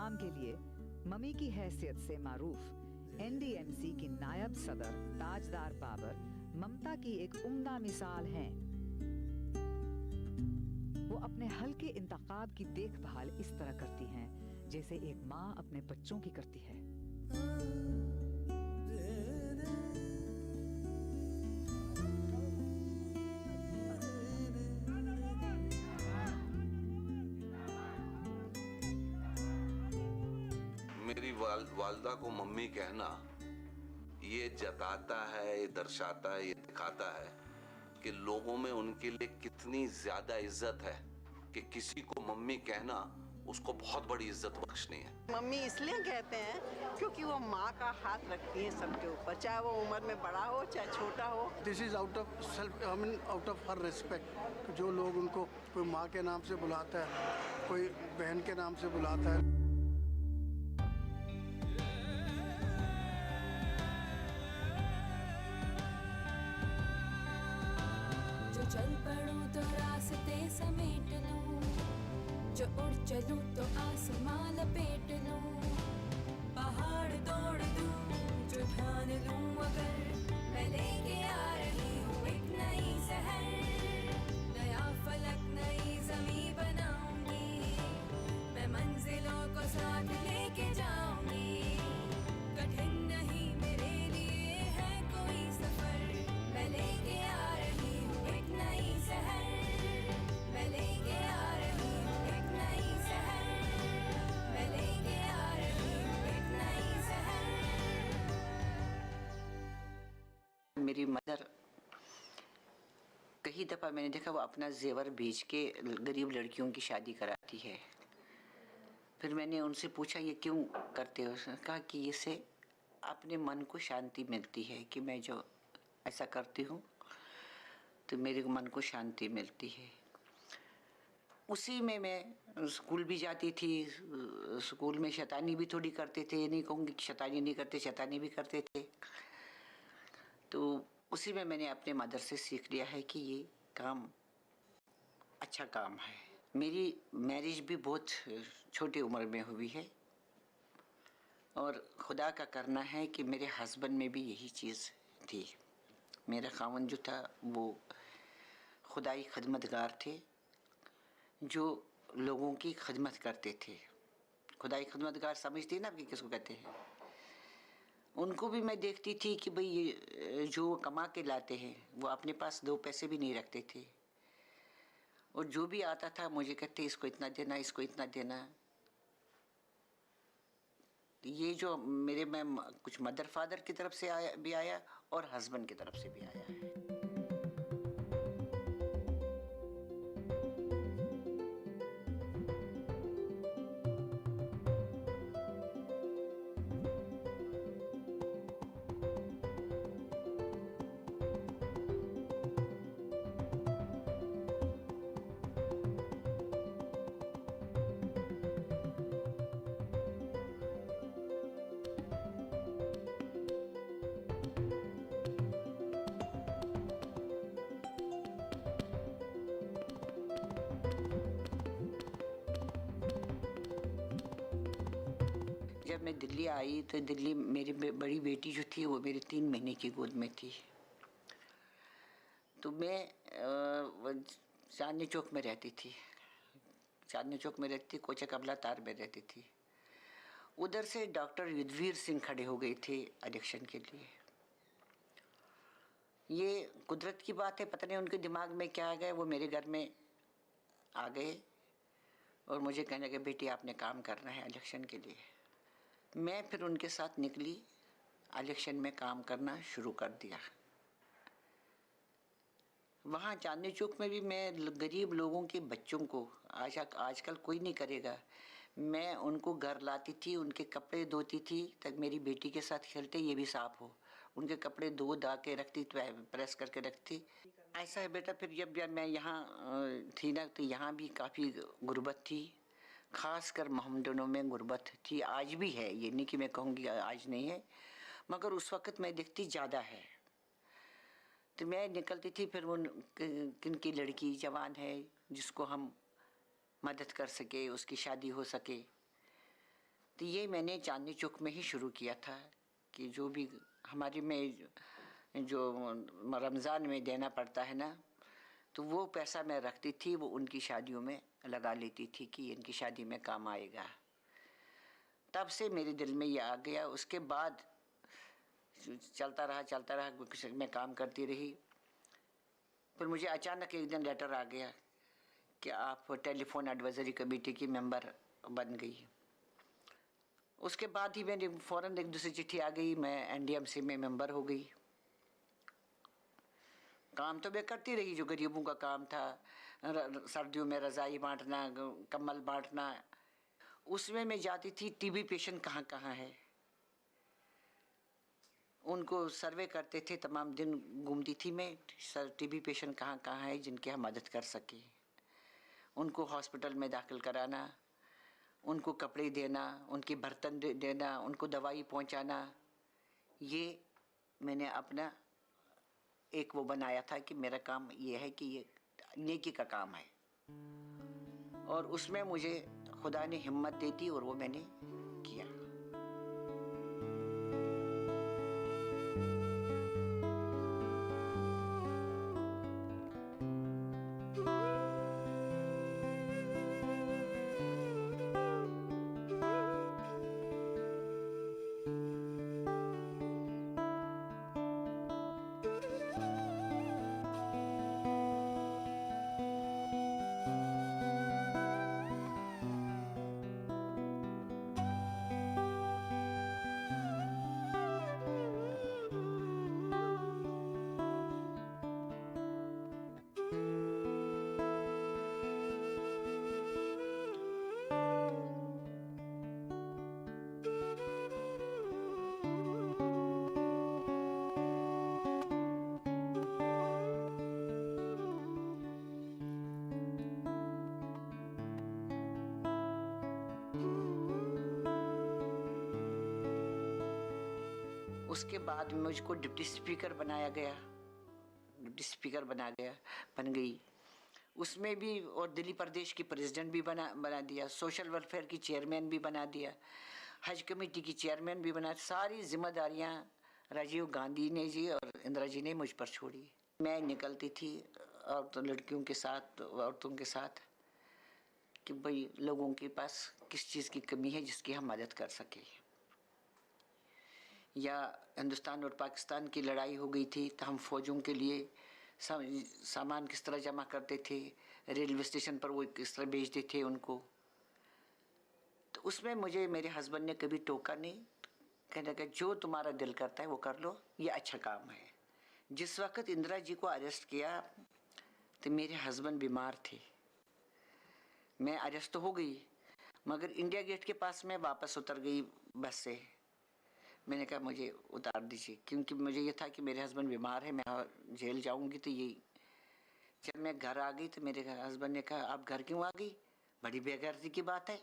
काम के लिए मम्मी की हैसियत से मारूफ एनडीएमसी की नायब सदर ताजदार बाबर ममता की एक उम्दा मिसाल हैं। वो अपने हल्के इंतखाब की देखभाल इस तरह करती हैं जैसे एक माँ अपने बच्चों की करती है। मेरी वालदा को मम्मी कहना ये जताता है, ये दर्शाता है, ये दिखाता है कि लोगों में उनके लिए कितनी ज्यादा इज्जत है कि किसी को मम्मी कहना उसको बहुत बड़ी इज्जत बख्शनी है। मम्मी इसलिए कहते हैं क्योंकि वो माँ का हाथ रखती है सबके ऊपर, चाहे वो उम्र में बड़ा हो चाहे छोटा हो। This is out of self, I mean out of her respect. जो लोग उनको कोई माँ के नाम से बुलाता है, कोई बहन के नाम से बुलाता है। चल पड़ूं तो रास्ते समेट लूं, जो उड़ चलूं तो आसमां लपेट लूं, पहाड़ दौड़ दूं जो ठान लूं अगर मैं लेके आ रही हूँ एक नई शहर, नया फलक नई ज़मीं बनाऊंगी, मैं मंजिलों को साथ लेके जाऊंगी। कठिन नहीं मेरे लिए है कोई सफर, मैं लेके आ रही हूँ एक नई शहर, मैं लेके आ रही हूँ एक नई शहर, मैं लेके आ रही हूँ एक नई शहर। मेरी मदर कई दफ़ा मैंने देखा वो अपना जेवर बेच के गरीब लड़कियों की शादी कराती है। फिर मैंने उनसे पूछा ये क्यों करते हो? उसने कहा कि इससे अपने मन को शांति मिलती है कि मैं जो ऐसा करती हूँ तो मेरे मन को शांति मिलती है। उसी में मैं स्कूल भी जाती थी। स्कूल में शैतानी भी थोड़ी करते थे, ये नहीं कहूँगी कि शैतानी नहीं करते, शैतानी भी करते थे। तो उसी में मैंने अपने मदर से सीख लिया है कि ये काम अच्छा काम है। मेरी मैरिज भी बहुत छोटी उम्र में हुई है और खुदा का करना है कि मेरे हस्बैंड में भी यही चीज़ थी। मेरा खावन जो था वो खुदाई खिदमतगार थे जो लोगों की खिदमत करते थे। खुदाई खिदमतगार समझती ना कि किसको कहते हैं। उनको भी मैं देखती थी कि भाई ये जो कमा के लाते हैं वो अपने पास दो पैसे भी नहीं रखते थे और जो भी आता था मुझे कहते इसको इतना देना, इसको इतना देना। ये जो मेरे में कुछ मदर फादर की तरफ से आया और हस्बैंड की तरफ से भी आया है। जब मैं दिल्ली आई तो दिल्ली मेरी बड़ी बेटी जो थी वो मेरे 3 महीने की गोद में थी। तो मैं चांदनी चौक में रहती थी। चांदनी चौक में रहती, कोचा कबला तार में रहती थी। उधर से डॉक्टर युद्धवीर सिंह खड़े हो गए थे इलेक्शन के लिए। ये कुदरत की बात है, पता नहीं उनके दिमाग में क्या आ गया, वो मेरे घर में आ गए और मुझे कहने लगे बेटी आपने काम करना है इलेक्शन के लिए। मैं फिर उनके साथ निकली, इलेक्शन में काम करना शुरू कर दिया। वहाँ चांदनी चौक में भी मैं गरीब लोगों के बच्चों को आजकल कोई नहीं करेगा, मैं उनको घर लाती थी, उनके कपड़े धोती थी तक मेरी बेटी के साथ खेलते ये भी साफ हो, उनके कपड़े धो धा के रखती, प्रेस करके रखती। ऐसा है बेटा। फिर जब मैं यहाँ थी ना तो यहाँ भी काफ़ी गुर्बत थी, ख़ासकर मोहम्मदनों में गुर्बत थी। आज भी है, ये नहीं कि मैं कहूँगी आज नहीं है, मगर उस वक़्त मैं देखती ज़्यादा है। तो मैं निकलती थी, फिर वो किन की लड़की जवान है जिसको हम मदद कर सके, उसकी शादी हो सके, तो ये मैंने चांदनी चौक में ही शुरू किया था कि जो भी हमारी में जो रमज़ान में देना पड़ता है ना, तो वो पैसा मैं रखती थी, वो उनकी शादियों में लगा लेती थी कि इनकी शादी में काम आएगा। तब से मेरे दिल में ये आ गया। उसके बाद चलता रहा, मैं काम करती रही। पर मुझे अचानक एक दिन लेटर आ गया कि आप टेलीफोन एडवाइजरी कमेटी की मेंबर बन गई। उसके बाद ही मेरी फ़ौरन एक दूसरी चिट्ठी आ गई, मैं एनडीएमसी में मेंबर हो गई। काम तो मैं करती रही, जो गरीबों का काम था, सर्दियों में रज़ाई बांटना, कम्बल बांटना, उसमें मैं जाती थी। टीबी पेशेंट कहाँ कहाँ है, उनको सर्वे करते थे। तमाम दिन घूमती थी मैं, टीबी पेशेंट कहाँ कहाँ है जिनकी हम मदद कर सकें। उनको हॉस्पिटल में दाखिल कराना, उनको कपड़े देना, उनके बर्तन देना, उनको दवाई पहुंचाना, ये मैंने अपना एक वो बनाया था कि मेरा काम ये है कि ये नेकी का काम है। और उसमें मुझे खुदा ने हिम्मत दे दी और वो मैंने किया। उसके बाद मुझको डिप्टी स्पीकर बनाया गया, बन गई। उसमें भी, और दिल्ली प्रदेश की प्रेसिडेंट भी बना दिया, सोशल वेलफेयर की चेयरमैन भी बना दिया, हज कमेटी की चेयरमैन भी बना। सारी जिम्मेदारियां राजीव गांधी ने जी और इंदिरा जी ने मुझ पर छोड़ी। मैं निकलती थी लड़कियों के साथ, औरतों के साथ, कि भाई लोगों के पास किस चीज़ की कमी है जिसकी हम मदद कर सकें। या हिंदुस्तान और पाकिस्तान की लड़ाई हो गई थी तो हम फ़ौजों के लिए सामान किस तरह जमा करते थे, रेलवे स्टेशन पर वो किस तरह भेजते थे उनको। तो उसमें मुझे मेरे हस्बैंड ने कभी टोका नहीं, कहने लगा जो तुम्हारा दिल करता है वो कर लो, ये अच्छा काम है। जिस वक्त इंदिरा जी को अरेस्ट किया तो मेरे हस्बैंड बीमार थे। मैं अरेस्ट तो हो गई, मगर इंडिया गेट के पास में वापस उतर गई बस से। मैंने कहा मुझे उतार दीजिए, क्योंकि मुझे ये था कि मेरे हस्बैंड बीमार है, मैं जेल जाऊंगी तो ये। जब मैं घर आ गई तो मेरे हस्बैंड ने कहा आप घर क्यों आ गई, बड़ी बेगैरती की बात है।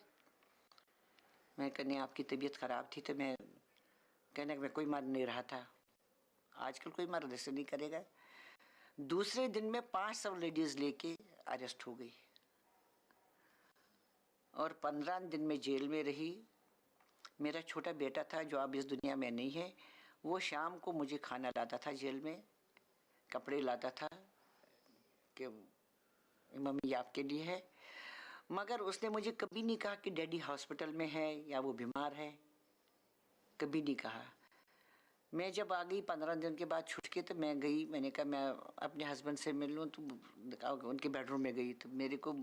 मैं कहने आपकी तबीयत ख़राब थी तो मैं, कहने मैं कोई मर नहीं रहा था, आजकल कोई मर्द ऐसे नहीं करेगा। दूसरे दिन में 500 लेडीज़ लेके अरेस्ट हो गई और 15 दिन में जेल में रही। मेरा छोटा बेटा था जो अब इस दुनिया में नहीं है, वो शाम को मुझे खाना लाता था, जेल में कपड़े लाता था कि मम्मी ये आपके लिए है। मगर उसने मुझे कभी नहीं कहा कि डैडी हॉस्पिटल में है या वो बीमार है, कभी नहीं कहा। मैं जब आ गई 15 दिन के बाद छूट के, तो मैं गई, मैंने कहा मैं अपने हस्बैंड से मिल लूँ। तो उनके बेडरूम में गई तो मेरे को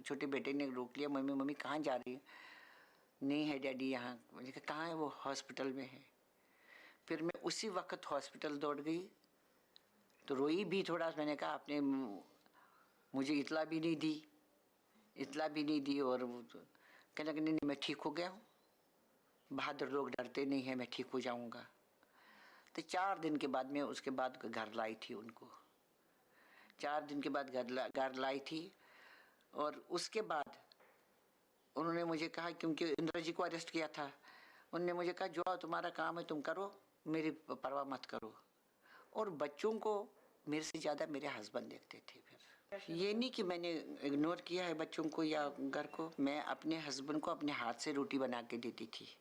छोटे बेटे ने रोक लिया, मम्मी कहाँ जा रही है? नहीं है डैडी यहाँ। मैंने कहा कहाँ है? वो हॉस्पिटल में है। फिर मैं उसी वक्त हॉस्पिटल दौड़ गई तो रोई भी थोड़ा। मैंने कहा आपने मुझे इतला भी नहीं दी। और कहने लगे नहीं मैं ठीक हो गया हूँ, बहादुर लोग डरते नहीं हैं, मैं ठीक हो जाऊँगा। तो 4 दिन के बाद मैं उसके बाद घर लाई थी उनको, 4 दिन के बाद घर लाई थी। और उसके बाद उन्होंने मुझे कहा, क्योंकि इंदिरा जी को अरेस्ट किया था, उन्होंने मुझे कहा जो तुम्हारा काम है तुम करो, मेरी परवाह मत करो। और बच्चों को मेरे से ज़्यादा मेरे हस्बैंड देखते थे। फिर ये नहीं कि मैंने इग्नोर किया है बच्चों को या घर को। मैं अपने हस्बैंड को अपने हाथ से रोटी बना के देती थी।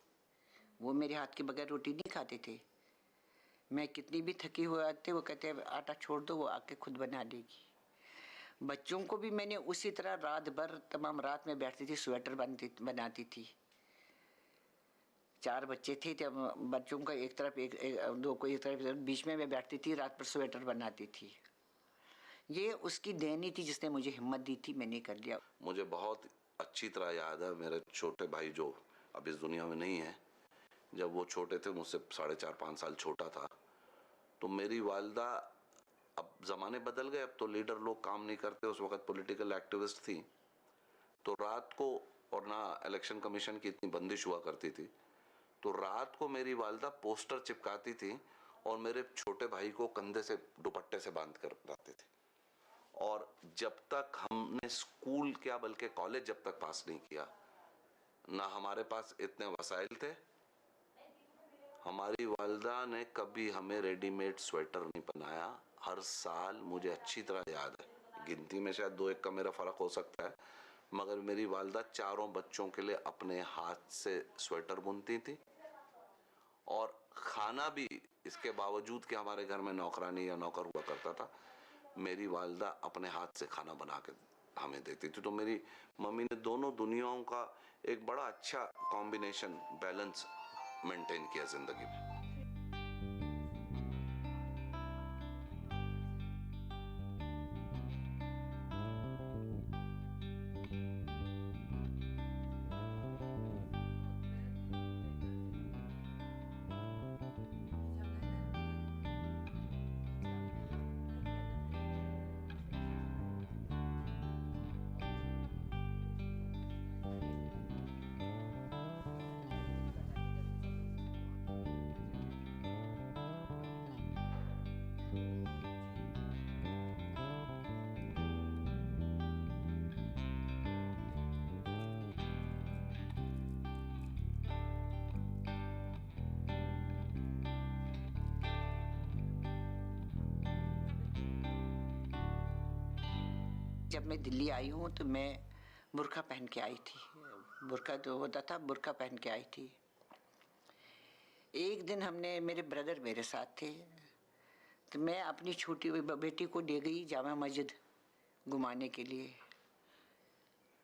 वो मेरे हाथ के बगैर रोटी नहीं खाते थे। मैं कितनी भी थकी हुई आती, वो कहते आटा छोड़ दो, वो आके खुद बना देगी। बच्चों को भी मैंने उसी तरह रात भर तमाम रात में बैठती थी, स्वेटर बनाती थी। 4 बच्चे थे, तब बच्चों का एक तरफ दो को एक तरफ, बीच में मैं बैठती थी, रात पर स्वेटर बनाती थी। ये उसकी देनी थी जिसने मुझे हिम्मत दी थी, मैंने कर लिया। मुझे बहुत अच्छी तरह याद है, मेरे छोटे भाई जो अब इस दुनिया में नहीं है, जब वो छोटे थे, मुझसे 4.5-5 साल छोटा था, तो मेरी वालदा, अब ज़माने बदल गए, अब तो लीडर लोग काम नहीं करते, उस वक्त पॉलिटिकल एक्टिविस्ट थी, तो रात को, और ना इलेक्शन कमीशन की इतनी बंदिश हुआ करती थी, तो रात को मेरी वालदा पोस्टर चिपकाती थी और मेरे छोटे भाई को कंधे से दुपट्टे से बांध कर लाती थी। और जब तक हमने स्कूल क्या बल्कि कॉलेज जब तक पास नहीं किया, ना हमारे पास इतने वसाइल थे, हमारी वालदा ने कभी हमें रेडीमेड स्वेटर नहीं पहनाया। हर साल, मुझे अच्छी तरह याद है, गिनती में शायद 2-1 का मेरा फ़र्क हो सकता है, मगर मेरी वालदा 4 बच्चों के लिए अपने हाथ से स्वेटर बुनती थी। और खाना भी, इसके बावजूद कि हमारे घर में नौकरानी या नौकर हुआ करता था, मेरी वालदा अपने हाथ से खाना बना के हमें देती थी। तो मेरी मम्मी ने दोनों दुनियाओं का एक बड़ा अच्छा कॉम्बिनेशन, बैलेंस मेंटेन किया जिंदगी में। जब मैं दिल्ली आई हूँ तो मैं बुर्का पहन के आई थी। बुर्का जो होता था, बुर्का पहन के आई थी। एक दिन हमने, मेरे ब्रदर मेरे साथ थे, तो मैं अपनी छोटी बेटी को ले गई जामा मस्जिद घुमाने के लिए।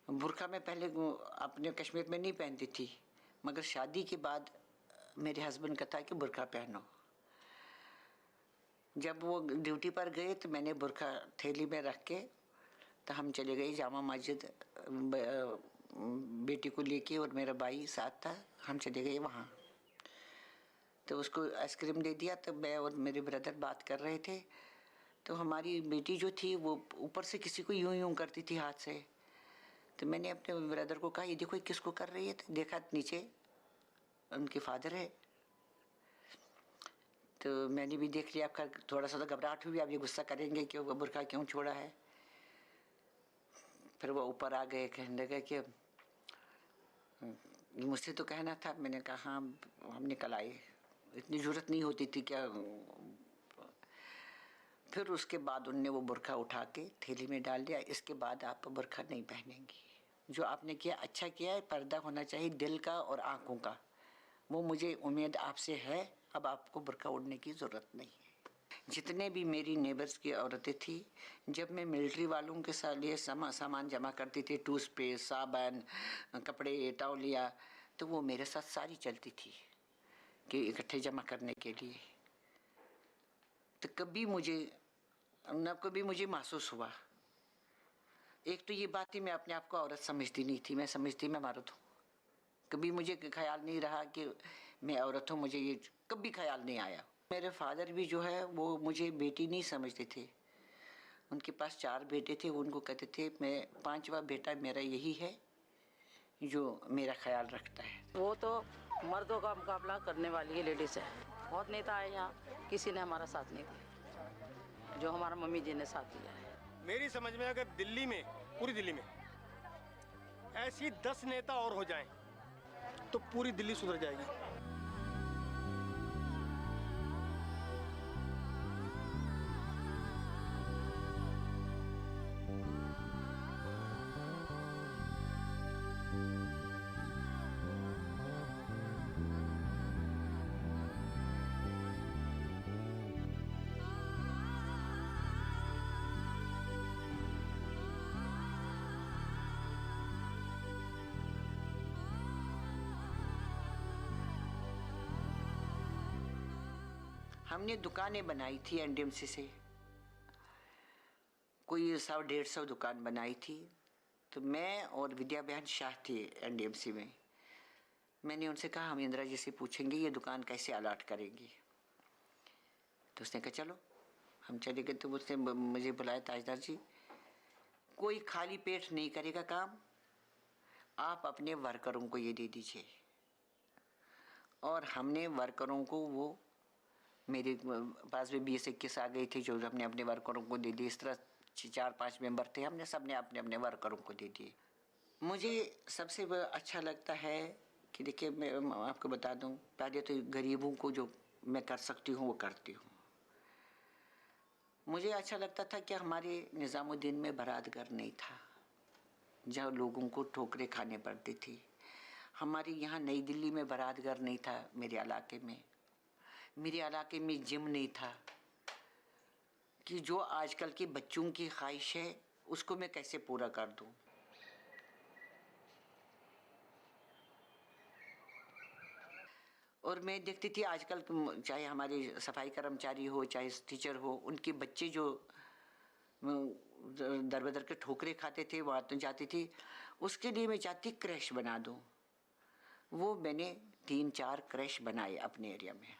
बुर्का मैं पहले अपने कश्मीर में नहीं पहनती थी, मगर शादी के बाद मेरे हस्बैंड का था कि बुर्का पहनो। जब वो ड्यूटी पर गए तो मैंने बुर्का थैली में रख के, तो हम चले गए जामा मस्जिद, बेटी को लेके, और मेरा भाई साथ था, हम चले गए वहाँ। तो उसको आइसक्रीम दे दिया। तो मैं और मेरे ब्रदर बात कर रहे थे, तो हमारी बेटी जो थी वो ऊपर से किसी को यूं यूं करती थी हाथ से। तो मैंने अपने ब्रदर को कहा, ये देखो ये किसको कर रही है। तो देखा नीचे उनके फादर है। तो मैंने भी देख लिया, आपका थोड़ा सा तो घबराहट हुई, आप ये गुस्सा करेंगे कि वो बुर्का क्यों छोड़ा है। फिर वो ऊपर आ गए, कहने लगे कि मुझसे तो कहना था। मैंने कहा हाँ, हम निकल आए, इतनी ज़रूरत नहीं होती थी क्या। फिर उसके बाद उनने वो बुर्का उठा के थैली में डाल दिया। इसके बाद आप बुर्का नहीं पहनेंगी। जो आपने किया अच्छा किया है। पर्दा होना चाहिए दिल का और आँखों का। वो मुझे उम्मीद आपसे है, अब आपको बुर्का ओढ़ने की ज़रूरत नहीं है। जितने भी मेरी नेबर्स की औरतें थी, जब मैं मिलिट्री वालों के साथ लिए सामान जमा करती थी, टूथपेस्ट, साबुन, कपड़े, तौलिया, तो वो मेरे साथ सारी चलती थी कि इकट्ठे जमा करने के लिए। तो कभी मुझे महसूस हुआ। एक तो ये बात ही, मैं अपने आप को औरत समझती नहीं थी, मैं समझती मैं मर्द हूँ। कभी मुझे ख्याल नहीं रहा कि मैं औरत हूँ, मुझे ये कभी ख्याल नहीं आया। मेरे फादर भी जो है वो मुझे बेटी नहीं समझते थे। उनके पास 4 बेटे थे, उनको कहते थे मैं 5वां बेटा मेरा यही है जो मेरा ख्याल रखता है। वो तो मर्दों का मुकाबला करने वाली लेडीज़ है। बहुत नेता आए यहाँ, किसी ने हमारा साथ नहीं दिया जो हमारा मम्मी जी ने साथ दिया है। मेरी समझ में अगर दिल्ली में, पूरी दिल्ली में ऐसी 10 नेता और हो जाएं तो पूरी दिल्ली सुधर जाएगी। हमने दुकानें बनाई थी एनडीएमसी से, कोई 100-150 दुकान बनाई थी। तो मैं और विद्या बहन शाह थी एनडीएमसी में। मैंने उनसे कहा हम इंदिरा जी से पूछेंगे ये दुकान कैसे अलाट करेंगी। तो उसने कहा चलो। हम चले गए तो उसने मुझे बुलाया, ताजदार जी कोई खाली पेट नहीं करेगा काम, आप अपने वर्करों को ये दे दीजिए। और हमने वर्करों को, वो मेरे पास भी 20-21 आ गई थी जो हमने अपने वर्करों को दे दी। इस तरह 4-5 मेंबर थे, हमने सबने अपने अपने वर्करों को दे दिए। मुझे सबसे अच्छा लगता है कि देखिए मैं आपको बता दूं, पहले तो गरीबों को जो मैं कर सकती हूँ वो करती हूँ। मुझे अच्छा लगता था कि हमारे निज़ामुद्दीन में बारातघर नहीं था जहाँ लोगों को ठोकरें खाने पड़ती थी। हमारे यहाँ नई दिल्ली में बारातघर नहीं था। मेरे इलाके में जिम नहीं था कि जो आजकल के बच्चों की ख्वाहिश है उसको मैं कैसे पूरा कर दूं। और मैं देखती थी आजकल चाहे हमारे सफाई कर्मचारी हो चाहे टीचर हो, उनके बच्चे जो दर बदर के ठोकरे खाते थे, वहाँ तो जाती थी, उसके लिए मैं चाहती क्रैश बना दूं। वो मैंने 3-4 क्रैश बनाए अपने एरिया में।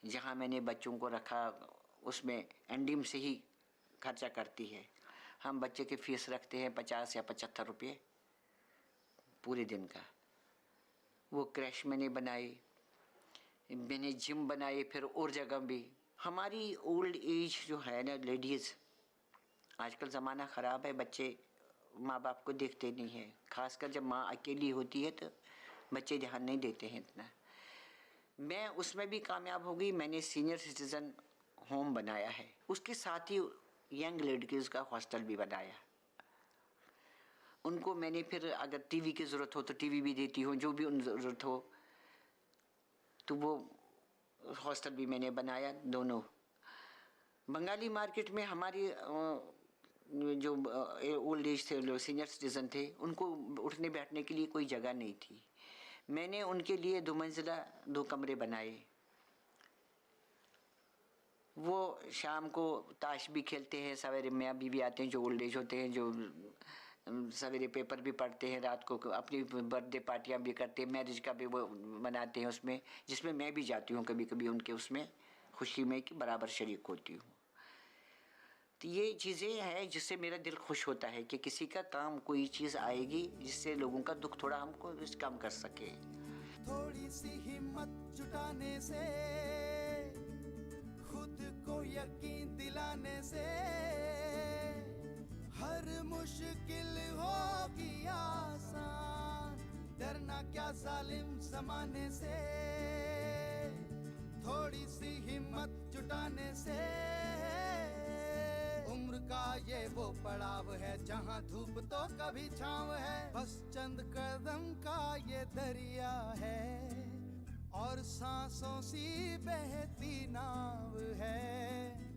जहाँ मैंने बच्चों को रखा उसमें एनडीएम से ही खर्चा करती है। हम बच्चे की फीस रखते हैं 50 या 75 रुपये पूरे दिन का। वो क्रैश मैंने बनाए, मैंने जिम बनाए, फिर और जगह भी। हमारी ओल्ड एज जो है ना लेडीज़, आजकल ज़माना ख़राब है, बच्चे माँ बाप को देखते नहीं हैं। खासकर जब माँ अकेली होती है तो बच्चे ध्यान नहीं देते हैं इतना। मैं उसमें भी कामयाब हो गई। मैंने सीनियर सिटीज़न होम बनाया है, उसके साथ ही यंग लेडीज़ का हॉस्टल भी बनाया। उनको मैंने फिर अगर टीवी की ज़रूरत हो तो टीवी भी देती हूँ, जो भी उन ज़रूरत हो। तो वो हॉस्टल भी मैंने बनाया दोनों। बंगाली मार्केट में हमारी जो ओल्ड एज थे, जो सीनियर सिटीज़न थे, उनको उठने बैठने के लिए कोई जगह नहीं थी। मैंने उनके लिए 2 मंजिला 2 कमरे बनाए। वो शाम को ताश भी खेलते हैं, सवेरे मियाँ बीवी आते हैं जो ओल्ड एज होते हैं, जो सवेरे पेपर भी पढ़ते हैं, रात को अपनी बर्थडे पार्टियाँ भी करते हैं, मैरिज का भी वो मनाते हैं उसमें, जिसमें मैं भी जाती हूँ कभी कभी उनके उसमें खुशी में कि बराबर शरीक होती हूँ। तो ये चीज़ें हैं जिससे मेरा दिल खुश होता है कि किसी का काम, कोई चीज़ आएगी जिससे लोगों का दुख थोड़ा हमको कम कर सके। थोड़ी सी हिम्मत जुटाने से, खुद को यकीन दिलाने से, हर मुश्किल होगी आसान। डरना क्या जालिम ज़माने से, थोड़ी सी हिम्मत जुटाने से। उम्र का ये वो पड़ाव है जहाँ धूप तो कभी छाँव है, बस चंद कदम का ये दरिया है और सांसों सी बहती नाव है।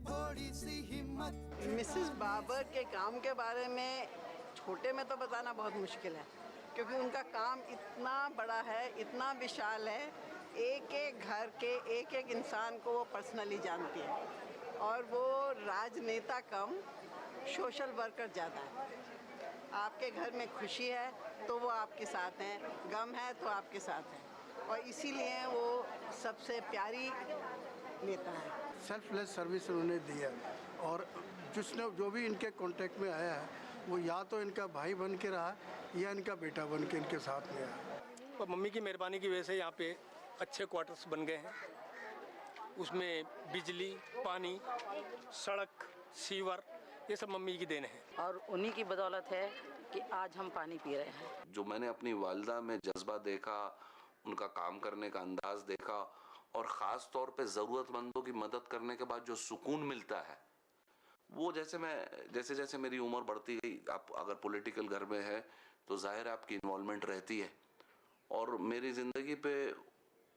थोड़ी सी हिम्मत। मिसेस बाबर के काम के बारे में छोटे में तो बताना बहुत मुश्किल है, क्योंकि उनका काम इतना बड़ा है, इतना विशाल है। एक एक घर के एक एक इंसान को वो पर्सनली जानती है, और वो राजनेता कम सोशल वर्कर ज़्यादा है। आपके घर में खुशी है तो वो आपके साथ हैं, गम है तो आपके साथ हैं, और इसीलिए वो सबसे प्यारी नेता है। सेल्फलेस सर्विस उन्होंने दी है, और जिसने जो भी इनके कांटेक्ट में आया है वो या तो इनका भाई बन के रहा है या इनका बेटा बन के इनके साथ में आया। और मम्मी की मेहरबानी की वजह से यहाँ पे अच्छे क्वार्टर्स बन गए हैं। उसमें बिजली, पानी, सड़क, सीवर, ये सब मम्मी की देन है। और उन्हीं की बदौलत है कि आज हम पानी पी रहे हैं। जो मैंने अपनी वालिदा में जज्बा देखा, उनका काम करने का अंदाज देखा, और ख़ास तौर पे ज़रूरतमंदों की मदद करने के बाद जो सुकून मिलता है, वो जैसे जैसे मेरी उम्र बढ़ती गई, आप अगर पॉलिटिकल घर में है तो जाहिर है आपकी इन्वॉल्वमेंट रहती है, और मेरी ज़िंदगी पे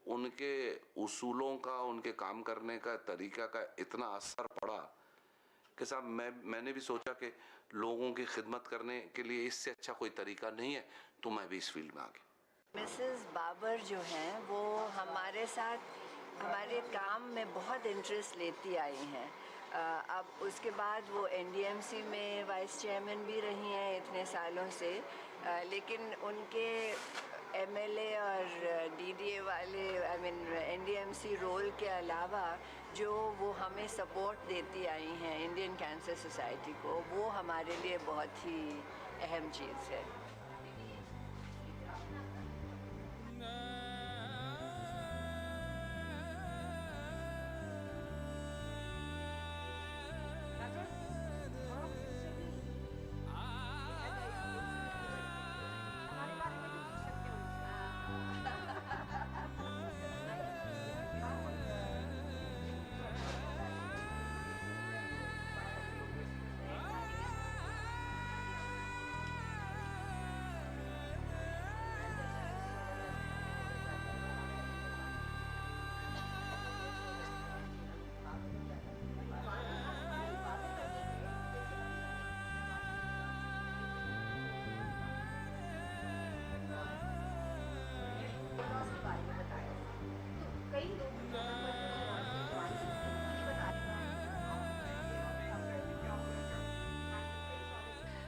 उनके उसूलों का, उनके काम करने का तरीका का इतना असर पड़ा कि साहब मैंने भी सोचा कि लोगों की खिदमत करने के लिए इससे अच्छा कोई तरीका नहीं है, तो मैं भी इस फील्ड में आ गया। मिसेस बाबर जो हैं वो हमारे साथ हमारे काम में बहुत इंटरेस्ट लेती आई हैं। अब उसके बाद वो एनडीएमसी में वाइस चेयरमैन भी रही हैं इतने सालों से, लेकिन उनके एमएलए और डीडीए वाले एनडीएमसी रोल के अलावा जो वो हमें सपोर्ट देती आई हैं इंडियन कैंसर सोसाइटी को, वो हमारे लिए बहुत ही अहम चीज़ है।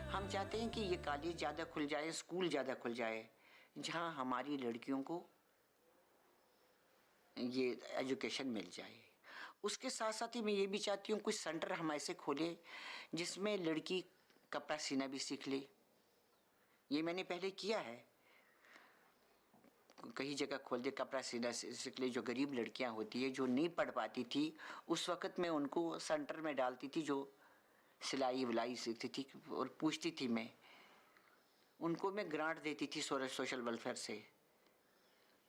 हम चाहते हैं कि ये कॉलेज ज़्यादा खुल जाए, स्कूल ज़्यादा खुल जाए, जहाँ हमारी लड़कियों को ये एजुकेशन मिल जाए। उसके साथ साथ ही मैं ये भी चाहती हूँ कुछ सेंटर हम ऐसे खोले जिसमें लड़की कपड़ा सीना भी सीख ले। ये मैंने पहले किया है, कई जगह खोल दे, कपड़ा सीना सीख ले। जो गरीब लड़कियाँ होती है जो नहीं पढ़ पाती थी, उस वक़्त मैं उनको सेंटर में डालती थी, जो सिलाई विलाई सीखती थी, और पूछती थी मैं उनको, मैं ग्रांट देती थी सोशल वेलफेयर से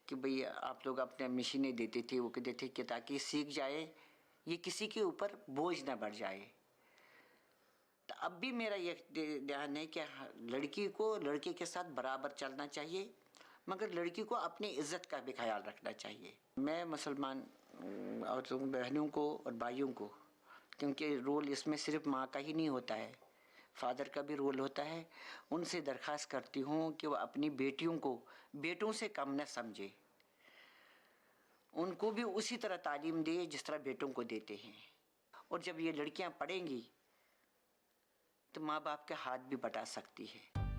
कि भाई आप लोग अपने मशीनें देते थे, वो कहते थे कि ताकि सीख जाए, ये किसी के ऊपर बोझ ना बढ़ जाए। तो अब भी मेरा ये ध्यान है कि लड़की को लड़के के साथ बराबर चलना चाहिए, मगर लड़की को अपनी इज्जत का भी ख्याल रखना चाहिए। मैं मुसलमान और बहनों को और भाइयों को, क्योंकि रोल इसमें सिर्फ माँ का ही नहीं होता है, फादर का भी रोल होता है, उनसे दरख्वास्त करती हूँ कि वो अपनी बेटियों को बेटों से कम न समझे, उनको भी उसी तरह तालीम दे जिस तरह बेटों को देते हैं। और जब ये लड़कियाँ पढ़ेंगी तो माँ बाप के हाथ भी बटा सकती है।